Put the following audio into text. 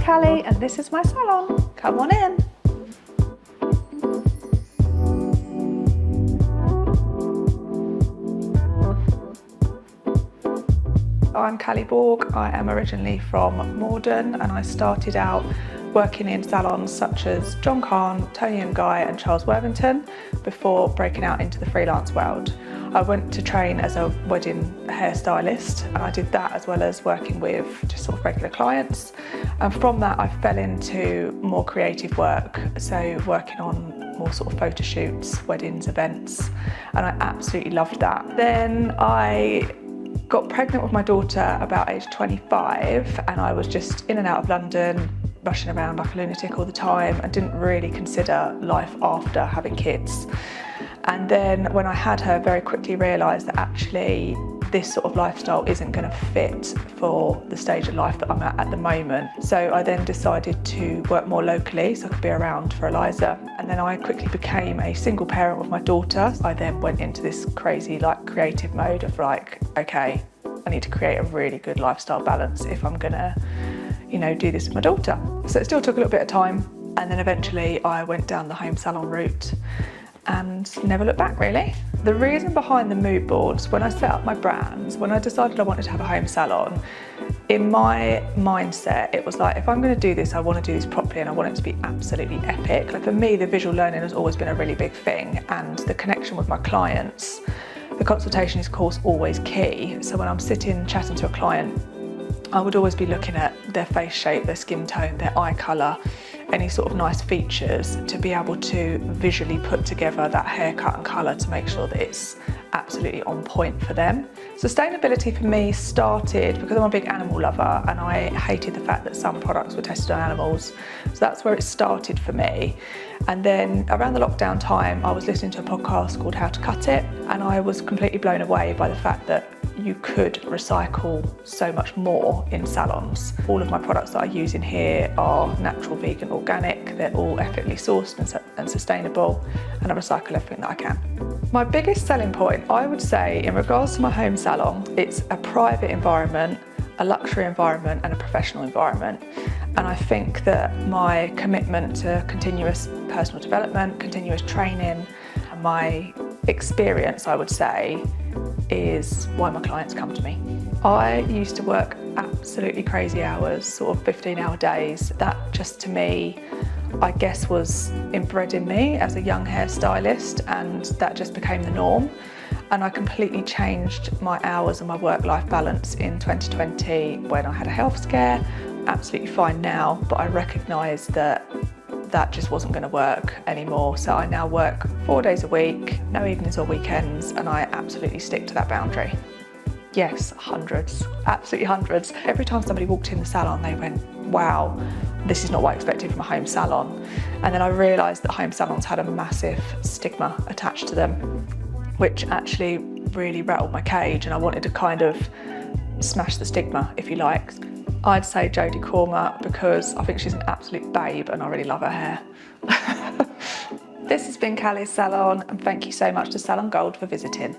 Callie and this is my salon. Come on in. I'm Callie Borg. I am originally from Morden and I started out working in salons such as John Kahn, Tony and Guy and Charles Worthington before breaking out into the freelance world. I went to train as a wedding hairstylist and I did that as well as working with just sort of regular clients. And from that I fell into more creative work, so working on more sort of photo shoots, weddings, events, and I absolutely loved that. Then I got pregnant with my daughter about age 25 and I was just in and out of London, rushing around like a lunatic all the time and didn't really consider life after having kids. And then when I had her, very quickly realised that actually this sort of lifestyle isn't going to fit for the stage of life that I'm at the moment. So I then decided to work more locally so I could be around for Eliza. And then I quickly became a single parent with my daughter. I then went into this crazy like creative mode of like, okay, I need to create a really good lifestyle balance if I'm gonna, you know, do this with my daughter. So it still took a little bit of time. And then eventually I went down the home salon route and never looked back really. The reason behind the mood boards, when I set up my brands, when I decided I wanted to have a home salon, in my mindset it was like, if I'm going to do this, I want to do this properly and I want it to be absolutely epic. Like for me, the visual learning has always been a really big thing, and the connection with my clients, the consultation is of course always key. So when I'm sitting chatting to a client, I would always be looking at their face shape, their skin tone, their eye colour, any sort of nice features to be able to visually put together that haircut and colour to make sure that it's absolutely on point for them. Sustainability for me started because I'm a big animal lover and I hated the fact that some products were tested on animals. So that's where it started for me. And then around the lockdown time, I was listening to a podcast called How to Cut It, and I was completely blown away by the fact that you could recycle so much more in salons. All of my products that I use in here are natural, vegan, organic. They're all ethically sourced and sustainable, and I recycle everything that I can. My biggest selling point, I would say, in regards to my home salon, it's a private environment, a luxury environment and a professional environment. And I think that my commitment to continuous personal development, continuous training, and my experience, I would say, is why my clients come to me. I used to work absolutely crazy hours, sort of 15-hour days. That just to me, I guess, was inbred in me as a young hairstylist, and that just became the norm. And I completely changed my hours and my work-life balance in 2020 when I had a health scare. Absolutely fine now, but I recognised that that just wasn't going to work anymore. So I now work 4 days a week, no evenings or weekends, and I absolutely stick to that boundary. Yes, hundreds, absolutely hundreds. Every time somebody walked in the salon, they went, wow, this is not what I expected from a home salon. And then I realised that home salons had a massive stigma attached to them, which actually really rattled my cage, and I wanted to kind of smash the stigma, if you like. I'd say Jodie Cormer because I think she's an absolute babe and I really love her hair. This has been Callie's Salon, and thank you so much to Salon Gold for visiting.